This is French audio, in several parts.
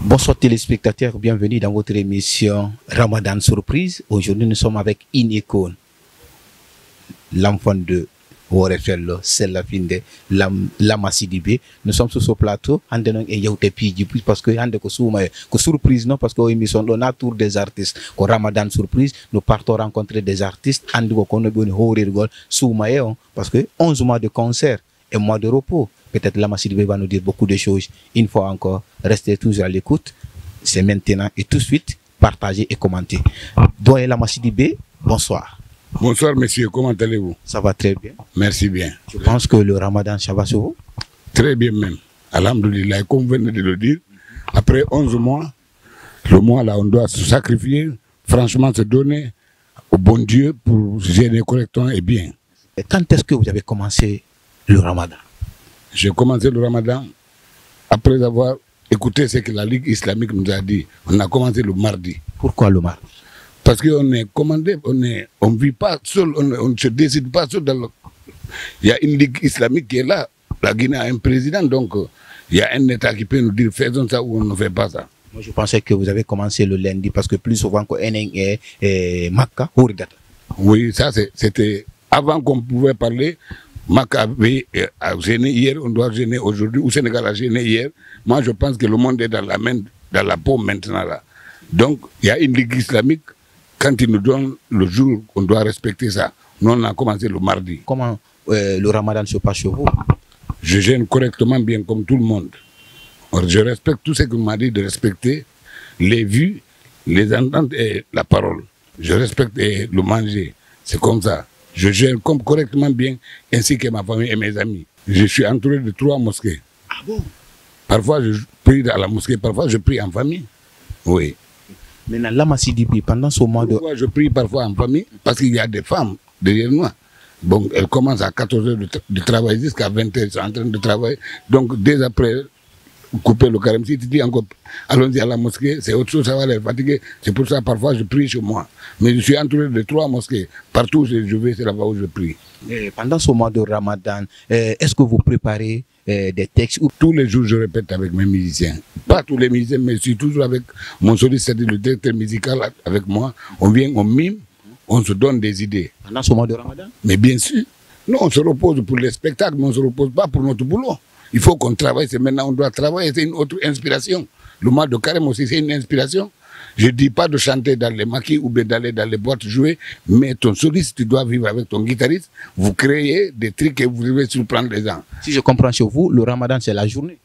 Bonsoir téléspectateurs, bienvenue dans votre émission Ramadan Surprise. Aujourd'hui nous sommes avec une icône, l'enfant de Worefel, c'est la fin de Lama Sidibé. Nous sommes sur ce plateau, parce que surprise non, parce que émission on a tour des artistes, au Ramadan Surprise, nous partons rencontrer des artistes, parce que 11 mois de concert et mois de repos. Peut-être Lama Sidibé va nous dire beaucoup de choses. Une fois encore, restez toujours à l'écoute. C'est maintenant et tout de suite, partagez et commentez. Doyen Lama Sidibé, bonsoir. Bonsoir messieurs, comment allez-vous? Ça va très bien. Merci bien. Je pense que le Ramadan, ça va sur vous? Très bien même. Alhamdoulilah, comme vous venez de le dire, après 11 mois, le mois là, on doit se sacrifier, franchement se donner au bon Dieu pour gérer correctement et bien. Et quand est-ce que vous avez commencé le Ramadan? J'ai commencé le Ramadan après avoir écouté ce que la Ligue islamique nous a dit. On a commencé le mardi. Pourquoi le mardi? Parce qu'on est commandé, on ne vit pas seul, on ne se décide pas seul. Il y a une Ligue islamique qui est là. La Guinée a un président, donc il y a un État qui peut nous dire faisons ça ou on ne fait pas ça. Moi je pensais que vous avez commencé le lundi parce que plus souvent qu'on est Makka ou Ridata. Oui, ça c'était avant qu'on pouvait parler. Makka avait gêné hier, on doit gêner aujourd'hui, ou Sénégal a gêné hier. Moi je pense que le monde est dans la peau maintenant là. Donc il y a une Ligue islamique. Quand ils nous donnent le jour, on doit respecter ça. Nous, on a commencé le mardi. Comment le Ramadan se passe chez vous? Je gêne correctement bien comme tout le monde. Alors, je respecte tout ce qu'on m'a dit de respecter, les vues, les ententes et la parole. Je respecte le manger. C'est comme ça. Je gêne comme correctement bien, ainsi que ma famille et mes amis. Je suis entouré de 3 mosquées. Ah bon? Parfois, je prie à la mosquée, parfois, je prie en famille. Oui. Maintenant, Lama Sidibé, pendant ce mois de... Pourquoi je prie parfois en famille? Parce qu'il y a des femmes derrière moi. Bon, elles commencent à 14 heures de travail jusqu'à 20 heures, elles sont en train de travailler. Donc, dès après, couper le carême, si tu dis encore, allons-y à la mosquée, c'est autre chose, ça va les fatiguer. C'est pour ça, parfois, je prie chez moi. Mais je suis entouré de 3 mosquées. Partout où je vais, c'est là-bas où je prie. Et pendant ce mois de Ramadan, est-ce que vous préparez des textes? Tous les jours, je répète avec mes musiciens. Pas tous les musiciens, mais je suis toujours avec mon soliste, c'est-à-dire le directeur musical avec moi. On vient, on mime, on se donne des idées. Pendant ce mois de Ramadan? Mais bien sûr. Nous, on se repose pour les spectacles, mais on ne se repose pas pour notre boulot. Il faut qu'on travaille, c'est maintenant on doit travailler, c'est une autre inspiration. Le mois de carême aussi, c'est une inspiration. Je ne dis pas de chanter dans les maquis ou bien d'aller dans les boîtes jouer, mais ton soliste, tu dois vivre avec ton guitariste, vous créez des trucs et vous devez surprendre les gens. Si je comprends chez vous, le Ramadan, c'est la journée.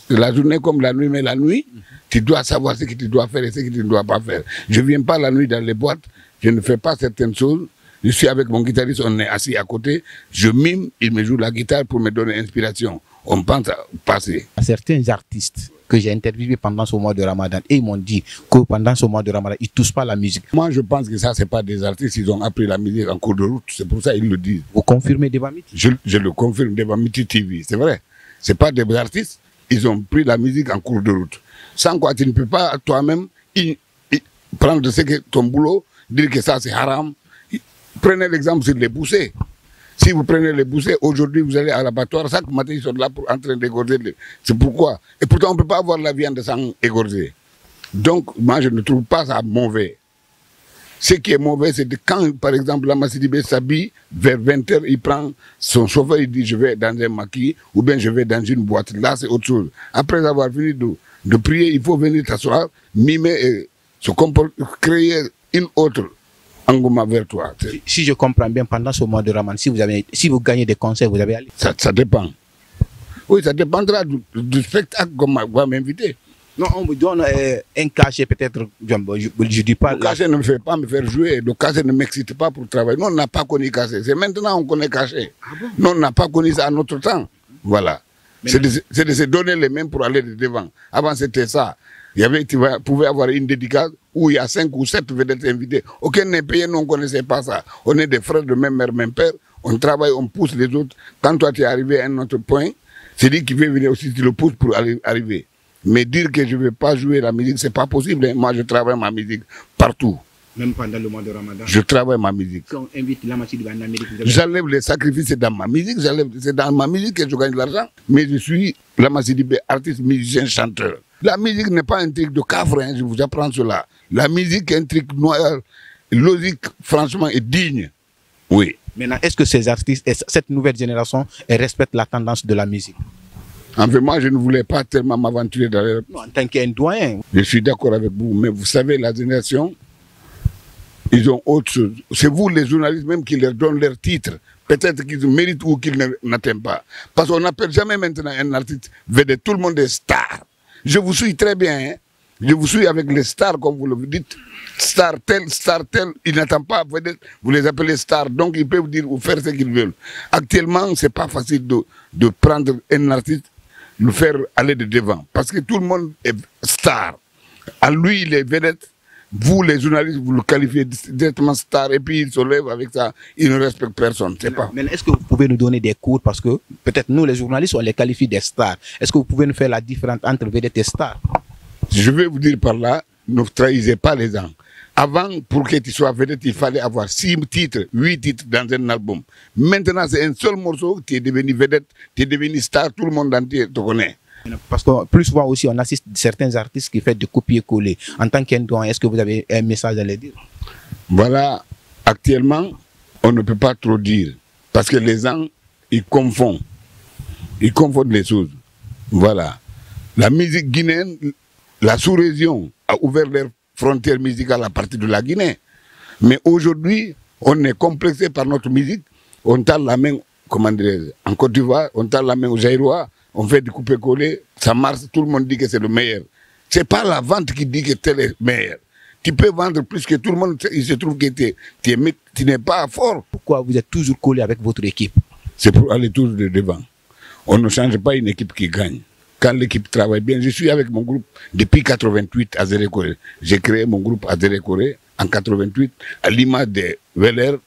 La journée comme la nuit, mais la nuit, tu dois savoir ce que tu dois faire et ce que tu ne dois pas faire. Je ne viens pas la nuit dans les boîtes, je ne fais pas certaines choses. Je suis avec mon guitariste, on est assis à côté, je mime, il me joue la guitare pour me donner inspiration. On pense à passer. Certains artistes que j'ai interviewés pendant ce mois de Ramadan, et ils m'ont dit que pendant ce mois de Ramadan, ils ne touchent pas la musique. Moi, je pense que ça, ce n'est pas des artistes, ils ont appris la musique en cours de route, c'est pour ça qu'ils le disent. Vous confirmez devant Miti? Je le confirme devant Miti TV, c'est vrai. Ce n'est pas des artistes, ils ont pris la musique en cours de route. Sans quoi, tu ne peux pas toi-même prendre ce que ton boulot, dire que ça c'est haram. Prenez l'exemple sur les boussées. Si vous prenez les boussées, aujourd'hui vous allez à l'abattoir, chaque matin ils sont là en train d'égorger. C'est pourquoi. Et pourtant on ne peut pas avoir la viande sans égorger. Donc moi je ne trouve pas ça mauvais. Ce qui est mauvais, c'est quand par exemple Lama Sidibé s'habille, vers 20 h il prend son chauffeur, il dit je vais dans un maquis ou bien je vais dans une boîte. Là c'est autre chose. Après avoir fini de prier, il faut venir t'asseoir, mimer et se créer une autre engouement vers toi. Si je comprends bien, pendant ce mois de Ramadan, si vous gagnez des concerts, vous avez allé? Ça dépend. Oui, ça dépendra du spectacle qu'on va m'inviter. Non, on me donne un cachet peut-être, je ne dis pas... Le cachet ne me fait pas me faire jouer, le cachet ne m'excite pas pour travailler. Nous, on n'a pas connu cachet, c'est maintenant qu'on connaît cachet. Ah bon? Nous, on n'a pas connu ça à notre temps. Voilà. C'est de se donner les mains pour aller de devant. Avant, c'était ça. Tu pouvais avoir une dédicace où il y a 5 ou 7 vedettes invités. Aucun n'est payé, nous on ne connaissait pas ça. On est des frères de même mère, même père. On travaille, on pousse les autres. Quand toi tu es arrivé à un autre point, c'est lui qui veut venir aussi, tu le pousses pour arriver. Mais dire que je ne vais pas jouer la musique, ce n'est pas possible. Moi je travaille ma musique partout. Même pendant le mois de Ramadan? Je travaille ma musique. Quand on invite Lama Sidibé en Amérique, j'enlève les sacrifices dans ma musique, c'est dans ma musique que je gagne de l'argent. Mais je suis Lama Sidibé, artiste, musicien, chanteur. La musique n'est pas un truc de cafre, hein, je vous apprends cela. La musique est un truc noir, logique, franchement, et digne. Oui. Maintenant, est-ce que ces artistes, et cette nouvelle génération, elle respecte la tendance de la musique? En fait, moi, je ne voulais pas tellement m'aventurer dans les... En tant qu'un doyen. Je suis d'accord avec vous, mais vous savez, la génération, ils ont autre chose. C'est vous, les journalistes, même qui leur donnent leur titre. Peut-être qu'ils méritent ou qu'ils n'atteignent pas. Parce qu'on n'appelle jamais maintenant un artiste vedette. Tout le monde est star. Je vous suis très bien. Hein? Je vous suis avec les stars, comme vous le dites. Star tel, ils n'attendent pas vedette. Vous les appelez stars. Donc, ils peuvent dire ou faire ce qu'ils veulent. Actuellement, ce n'est pas facile de prendre un artiste, le faire aller de devant. Parce que tout le monde est star. À lui, il est vedette. Vous, les journalistes, vous le qualifiez directement star et puis il se lève avec ça, il ne respecte personne. Mais est-ce que vous pouvez nous donner des cours? Parce que peut-être nous, les journalistes, on les qualifie des stars. Est-ce que vous pouvez nous faire la différence entre vedette et star? Je vais vous dire par là, ne trahissez pas les gens. Avant, pour que tu sois vedette, il fallait avoir 6 titres, 8 titres dans un album. Maintenant, c'est un seul morceau, tu es devenu vedette, tu es devenu star, tout le monde entier te connaît. Parce que plus souvent aussi, on assiste certains artistes qui font du copier-coller. En tant qu'un doyen, est-ce que vous avez un message à leur dire? Voilà, actuellement, on ne peut pas trop dire. Parce que les gens, ils confondent. Ils confondent les choses. Voilà. La musique guinéenne, la sous-région a ouvert leurs frontières musicales à partir de la Guinée. Mais aujourd'hui, on est complexé par notre musique. On tend la main, comment dire, en Côte d'Ivoire, on tend la main aux Zaïrois. On fait du couper-coller, ça marche, tout le monde dit que c'est le meilleur. Ce n'est pas la vente qui dit que tel est meilleur. Tu peux vendre plus que tout le monde, il se trouve que tu n'es pas fort. Pourquoi vous êtes toujours collé avec votre équipe? C'est pour aller toujours de devant. On ne change pas une équipe qui gagne. Quand l'équipe travaille bien, je suis avec mon groupe depuis 88 à Zérékoré. J'ai créé mon groupe à Zérékoré en 88, à l'image de Weller,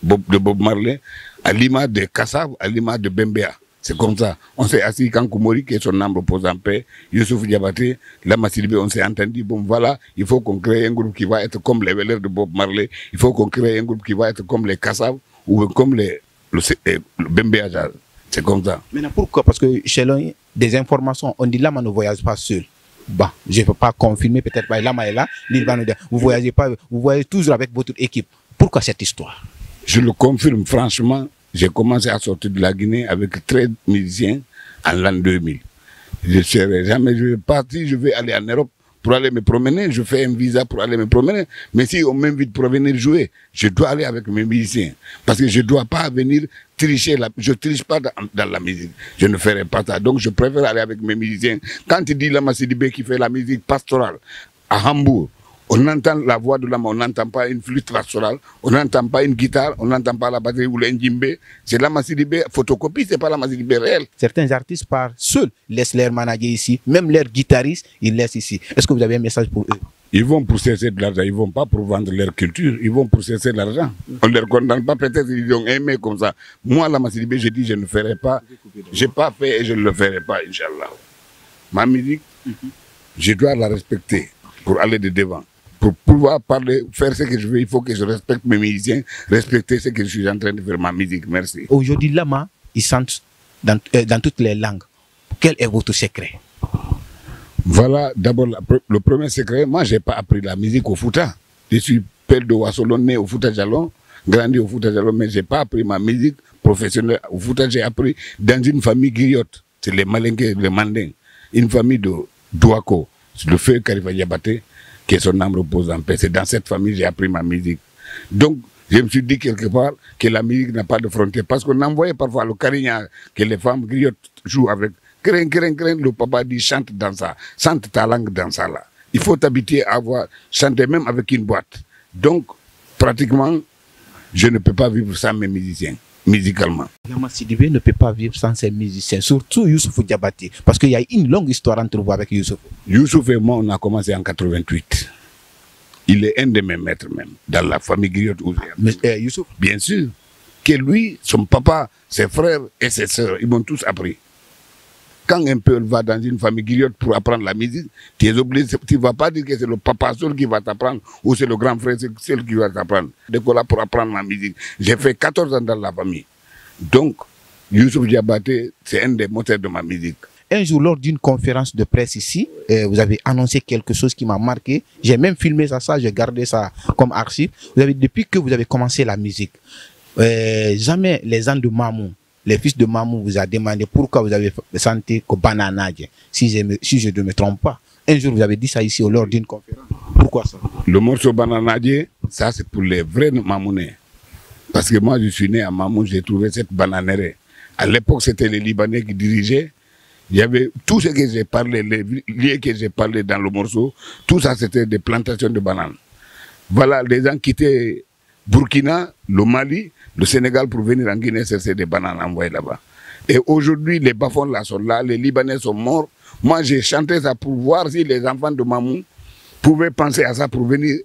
de Bob Marley, à l'image de Kassav, à l'image de Bembea. C'est comme ça. On s'est assis quand Koumouri, qui est son âme repose en paix, Youssouf Diabaté, Lama Sidibé, on s'est entendu, bon voilà, il faut qu'on crée un groupe qui va être comme les Weller de Bob Marley, il faut qu'on crée un groupe qui va être comme les Kassav ou comme le Bembea Jazz. C'est comme ça. Maintenant, pourquoi? Parce que chez l'un, des informations, on dit Lama ne voyage pas seul. Bon, je ne peux pas confirmer, peut-être pas Lama est là, il va nous dire, vous voyagez pas, vous voyagez toujours avec votre équipe. Pourquoi cette histoire? Je le confirme franchement. J'ai commencé à sortir de la Guinée avec 13 musiciens en l'an 2000. Je ne serai jamais, je vais partir, je vais aller en Europe pour aller me promener. Je fais un visa pour aller me promener. Mais si on m'invite pour venir jouer, je dois aller avec mes musiciens. Parce que je ne dois pas venir tricher. Je ne triche pas dans la musique. Je ne ferai pas ça. Donc je préfère aller avec mes musiciens. Quand tu dis Lama Sidibé qui fait la musique pastorale à Hambourg, on entend la voix de Lama, on n'entend pas une flûte pastorale, on n'entend pas une guitare, on n'entend pas la batterie ou l'endjimbe. C'est Lama Sidibé photocopie, c'est pas Lama Sidibé réel. Certains artistes partent seuls, laissent leur manager ici, même leurs guitaristes, ils laissent ici. Est-ce que vous avez un message pour eux? Ils vont pour chercher de l'argent, ils ne vont pas pour vendre leur culture, ils vont pour chercher de l'argent. On ne leur condamne pas, peut-être ils ont aimé comme ça. Moi, Lama Sidibé, je dis je ne ferai pas, je n'ai pas fait et je ne le ferai pas, Inch'Allah. Ma musique, je dois la respecter pour aller de devant. Pour pouvoir parler, faire ce que je veux, il faut que je respecte mes musiciens, respecter ce que je suis en train de faire, ma musique. Merci. Aujourd'hui, Lama, il chante dans toutes les langues. Quel est votre secret? Voilà, d'abord, le premier secret, moi, je n'ai pas appris la musique au Fouta. Je suis père de Wassolon, né au Fouta Jalon, grandi au Fouta Jalon, mais je n'ai pas appris ma musique professionnelle au Fouta. J'ai appris dans une famille griotte, c'est les Malingués, les Mandins, une famille de Douako, c'est le feu Karifa Diabaté, que son âme repose en paix. C'est dans cette famille que j'ai appris ma musique. Donc, je me suis dit quelque part que la musique n'a pas de frontières. Parce qu'on envoyait parfois le carignan que les femmes griottes jouent avec. Crin, crin, crin, le papa dit chante dans ça. Chante ta langue dans ça là. Il faut t'habituer à avoir chanté même avec une boîte. Donc, pratiquement, je ne peux pas vivre sans mes musiciens, musicalement. Lama Sidibé ne peut pas vivre sans ses musiciens, surtout Youssouf Diabaté. Parce qu'il y a une longue histoire entre vous avec Youssouf. Youssouf et moi, on a commencé en 88. Il est un de mes maîtres même, dans la famille griotte. Mais Youssouf? Bien sûr. Que lui, son papa, ses frères et ses sœurs, ils m'ont tous appris. Quand un peu va dans une famille griotte pour apprendre la musique, tu es obligé, tu ne vas pas dire que c'est le papa seul qui va t'apprendre ou c'est le grand frère seul qui va t'apprendre. Donc là, pour apprendre la musique. J'ai fait 14 ans dans la famille. Donc, Youssouf Diabaté, c'est un des moteurs de ma musique. un jour, lors d'une conférence de presse ici, vous avez annoncé quelque chose qui m'a marqué. J'ai même filmé ça, j'ai gardé ça comme archive. Vous avez, depuis que vous avez commencé la musique, jamais les gens de Mamou, les fils de Mamou vous a demandé pourquoi vous avez senti que Bananadje, si je ne me trompe pas. Un jour, vous avez dit ça ici lors d'une conférence. Pourquoi ça? Le morceau Bananadje, ça c'est pour les vrais Mamounais. Parce que moi, je suis né à Mamou, j'ai trouvé cette bananeraie. À l'époque, c'était les Libanais qui dirigeaient. Il y avait tout ce que j'ai parlé, les liens que j'ai parlé dans le morceau, tout ça c'était des plantations de bananes. Voilà, les gens quittaient Burkina, le Mali, le Sénégal pour venir en Guinée chercher des bananes envoyées là-bas. Et aujourd'hui, les Bafons là sont là, les Libanais sont morts. Moi, j'ai chanté ça pour voir si les enfants de Mamou pouvaient penser à ça pour venir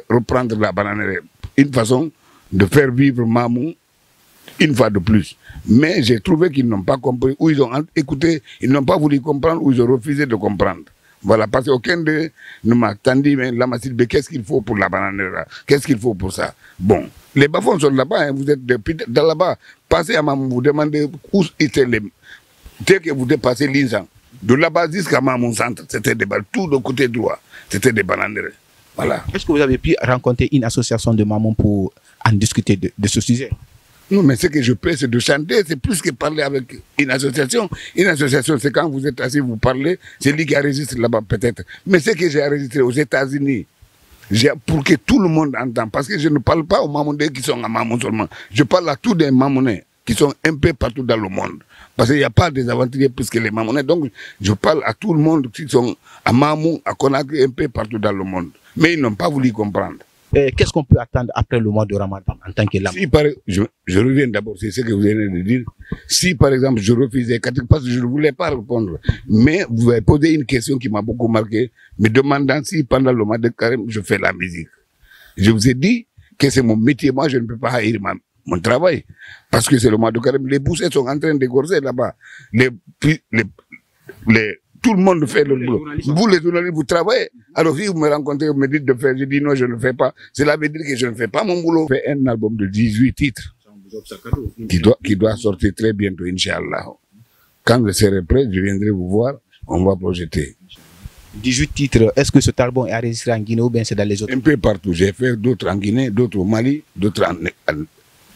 reprendre la bananerie. Une façon de faire vivre Mamou une fois de plus. Mais j'ai trouvé qu'ils n'ont pas compris, ou ils ont écouté, ils n'ont pas voulu comprendre, ou ils ont refusé de comprendre. Voilà, parce qu'aucun d'eux ne m'a tendu, mais là, qu'est-ce qu'il faut pour la bananerie? Qu'est-ce qu'il faut pour ça? Bon, les Bafons sont là-bas, hein, vous êtes depuis dans là-bas. Passez à Mamou, vous demandez où étaient les... Dès que vous dépassez l'Insan, de là-bas jusqu'à Mamou Centre, c'était des balles, tout le côté droit, c'était des bananeries. Voilà. Est-ce que vous avez pu rencontrer une association de Mamou pour en discuter de ce sujet? Non, mais ce que je peux, c'est de chanter, c'est plus que parler avec une association. Une association, c'est quand vous êtes assis, vous parlez, c'est lui qui enregistre là-bas peut-être. Mais ce que j'ai enregistré aux États-Unis, pour que tout le monde entende, parce que je ne parle pas aux Mamounais qui sont à Mamou seulement, je parle à tous les Mamounais qui sont un peu partout dans le monde. Parce qu'il n'y a pas des aventuriers plus que les Mamounais. Donc, je parle à tout le monde qui sont à Mamou, à Conakry, un peu partout dans le monde. Mais ils n'ont pas voulu comprendre. Qu'est-ce qu'on peut attendre après le mois de Ramadan en tant que lama? Si je reviens d'abord, c'est ce que vous venez de dire. Si par exemple je refusais, parce que je ne voulais pas répondre, mais vous avez posé une question qui m'a beaucoup marqué, me demandant si pendant le mois de Carême, je fais la musique. Je vous ai dit que c'est mon métier, moi je ne peux pas haïr mon travail, parce que c'est le mois de Carême. Les bouchers sont en train d'égorger là-bas. Tout le monde fait le boulot. Vous, les journalistes, vous travaillez. Alors, si vous me rencontrez, vous me dites de faire, je dis non, je ne fais pas. Cela veut dire que je ne fais pas mon boulot. Je fais un album de 18 titres qui doit sortir très bientôt, Inch'Allah. Quand je serai prêt, je viendrai vous voir, on va projeter. 18 titres, est-ce que cet album est enregistré en Guinée ou bien c'est dans les autres? Un peu partout. J'ai fait d'autres en Guinée, d'autres au Mali, d'autres en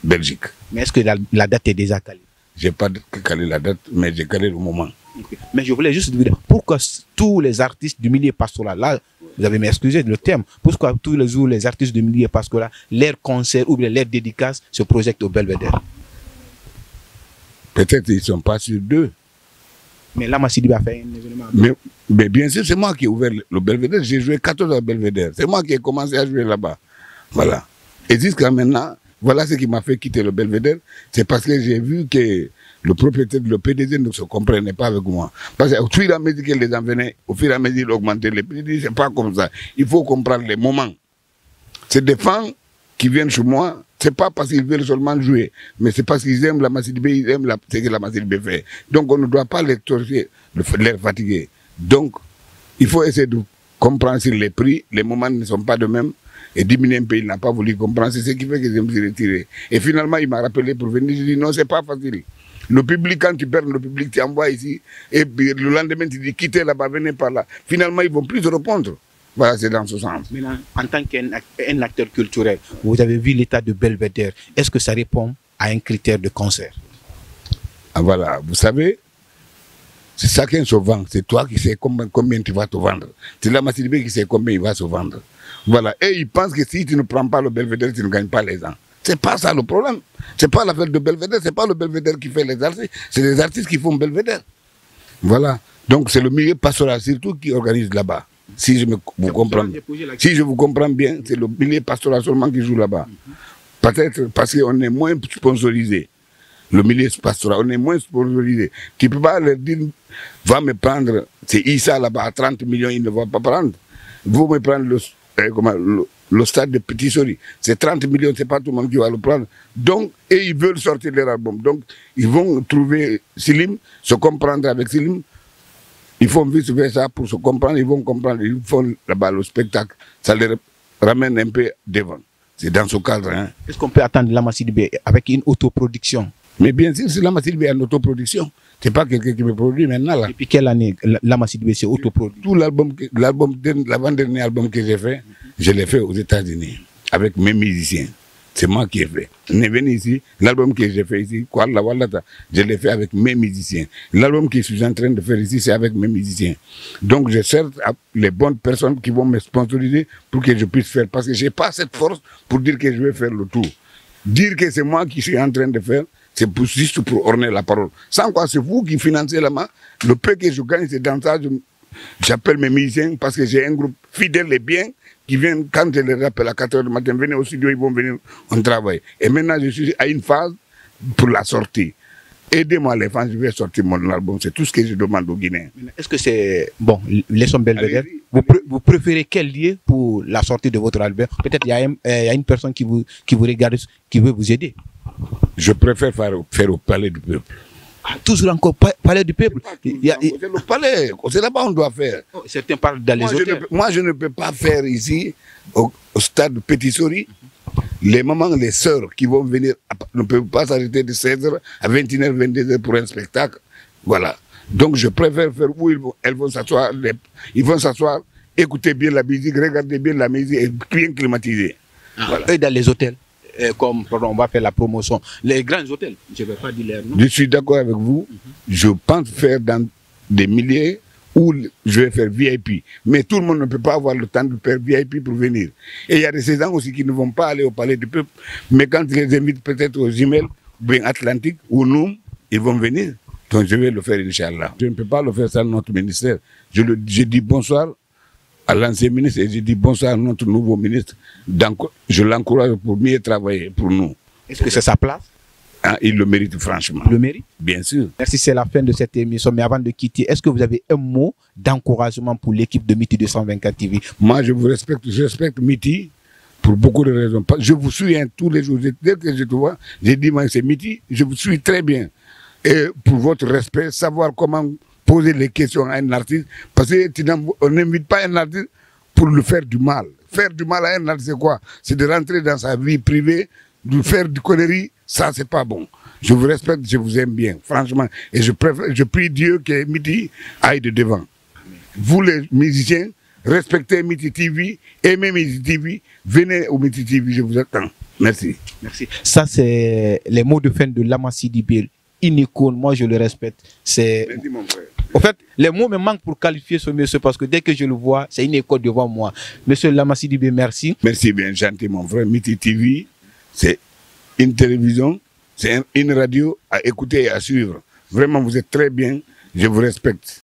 Belgique. Mais est-ce que la date est déjà calée? Je n'ai pas calé la date, mais j'ai calé le moment. Okay. Mais je voulais juste vous dire, pourquoi tous les artistes du milieu pastoral, là, vous avez m'excusé le terme, pourquoi tous les jours les artistes du milieu pastoral, leurs concerts ou bien leurs dédicaces se projettent au Belvédère? Peut-être qu'ils ne sont pas sûrs d'eux. Mais Lama Sidibé a fait un événement. Mais bien sûr, c'est moi qui ai ouvert le Belvédère. J'ai joué 14 ans au Belvédère. C'est moi qui ai commencé à jouer là-bas. Voilà. Et jusqu'à maintenant, voilà ce qui m'a fait quitter le Belvédère. C'est parce que j'ai vu que le propriétaire, le PDG ne se comprenait pas avec moi. Parce qu'au fur et à mesure que les gens venaient, au fur et à mesure d'augmenter les prix, c'est pas comme ça. Il faut comprendre les moments. C'est des fans qui viennent chez moi, c'est pas parce qu'ils veulent seulement jouer, mais c'est parce qu'ils aiment la Massidibé, ils aiment ce que la Massidibé fait. Donc on ne doit pas les torcher, les fatiguer. Donc il faut essayer de comprendre sur les prix, les moments ne sont pas de même. Et diminuer un peu, il n'a pas voulu comprendre, c'est ce qui fait que je me suis retiré. Et finalement, il m'a rappelé pour venir, je dis non, c'est pas facile. Le public, quand tu perds le public, tu envoies ici, et puis le lendemain, tu dis quittez là-bas, venez par là. Finalement, ils ne vont plus te répondre. Voilà, c'est dans ce sens. Maintenant, en tant qu'un acteur culturel, vous avez vu l'état de Belvédère. Est-ce que ça répond à un critère de concert? Ah, voilà, vous savez, c'est chacun se vend. C'est toi qui sais combien tu vas te vendre. C'est la Massidibé qui sait combien il va se vendre. Voilà, et ils pensent que si tu ne prends pas le Belvédère, tu ne gagnes pas les gens. C'est pas ça le problème. C'est pas l'affaire de Belvédère, c'est pas le Belvédère qui fait les artistes, c'est les artistes qui font Belvédère. Voilà. Donc c'est le milieu pastoral surtout qui organise là-bas. Si je vous comprends bien, c'est le milieu pastoral seulement qui joue là-bas. Peut-être parce qu'on est moins sponsorisé. Le milieu pastoral, on est moins sponsorisé. Tu ne peux pas leur dire, va me prendre, c'est Issa là-bas à 30 millions, il ne va pas prendre. Vous me prendre le stade de Petit Sori, c'est 30 millions, c'est pas tout le monde qui va le prendre. Donc, et ils veulent sortir leur album. Donc, ils vont trouver Silim, se comprendre avec Silim. Ils font vice-versa pour se comprendre, ils vont comprendre, ils font là-bas le spectacle. Ça les ramène un peu devant. C'est dans ce cadre. Hein. Est-ce qu'on peut attendre Lama Sidibé avec une autoproduction? Mais bien sûr, c'est Lama Sidibé en autoproduction. C'est pas quelqu'un qui me produit maintenant là. Depuis quelle année Lama Sidibé s'est autoproduit? Tout l'avant-dernier album que j'ai fait, je l'ai fait aux États-Unis avec mes musiciens. C'est moi qui ai fait. On est venu ici, l'album que j'ai fait ici, je l'ai fait avec mes musiciens. L'album que je suis en train de faire ici, c'est avec mes musiciens. Donc je cherche les bonnes personnes qui vont me sponsoriser pour que je puisse faire. Parce que je n'ai pas cette force pour dire que je vais faire le tout. Dire que c'est moi qui suis en train de faire, c'est juste pour orner la parole. Sans quoi, c'est vous qui financez la main. Le peu que je gagne, c'est dans ça. J'appelle mes musiciens parce que j'ai un groupe fidèle et bien qui viennent, quand je les rappelle à 4 h du matin, venez au studio, ils vont venir, on travaille. Et maintenant, je suis à une phase pour la sortie. Aidez-moi les fans, je vais sortir mon album. C'est tout ce que je demande aux Guinéens. Est-ce que c'est... Bon, laissons Belvédère. Vous préférez quel lieu pour la sortie de votre album? Peut-être il y a une personne qui vous regarde, qui veut vous aider. Je préfère faire au Palais du Peuple. Ah, toujours encore Palais du Peuple. C'est le palais, c'est là-bas qu'on doit faire. Certains parlent dans les hôtels. Moi, je ne peux pas faire ici, au stade Petit Sori. Les mamans, les sœurs qui vont venir ne peuvent pas s'arrêter de 16h à 21h, 22h pour un spectacle. Voilà. Donc je préfère faire où elles vont s'asseoir. Ils vont s'asseoir, écouter bien la musique, regarder bien la musique et bien climatiser. Voilà. Et dans les hôtels, comme on va faire la promotion, les grands hôtels, je ne vais pas dire leur nom. Je suis d'accord avec vous. Je pense faire dans des milliers où je vais faire VIP. Mais tout le monde ne peut pas avoir le temps de faire VIP pour venir. Et il y a des gens aussi qui ne vont pas aller au Palais du Peuple. Mais quand je les invite peut-être aux emails, ou bien Atlantique, ou Noum, ils vont venir. Donc je vais le faire, Inch'Allah. Je ne peux pas le faire sans notre ministère. Je dis bonsoir à l'ancien ministre et je dis bonsoir à notre nouveau ministre. Donc je l'encourage pour mieux travailler pour nous. Est-ce que c'est sa place? Ah, il le mérite franchement. Il le mérite? Bien sûr. Merci, c'est la fin de cette émission. Mais avant de quitter, est-ce que vous avez un mot d'encouragement pour l'équipe de Miti 224 TV? Moi, je vous respecte. Je respecte Miti pour beaucoup de raisons. Je vous suis tous les jours. Dès que je te vois, j'ai dit, moi, c'est Miti. Je vous suis très bien. Et pour votre respect, savoir comment poser les questions à un artiste. Parce qu'on n'invite pas un artiste pour lui faire du mal. Faire du mal à un artiste, c'est quoi? C'est de rentrer dans sa vie privée, de faire du connerie. Ça, c'est pas bon. Je vous respecte, je vous aime bien, franchement. Et je prie Dieu que Miti aille de devant. Vous, les musiciens, respectez Miti TV, aimez Miti TV, venez au Miti TV, je vous attends. Merci. Merci. Ça, c'est les mots de fin de Lama Sidibé, une icône, moi je le respecte. Merci, mon frère. En fait, les mots me manquent pour qualifier ce monsieur parce que dès que je le vois, c'est une école devant moi. Monsieur Lama Sidibé, merci. Merci bien gentil, mon frère. Miti TV, c'est une télévision, c'est une radio à écouter et à suivre. Vraiment, vous êtes très bien. Je vous respecte.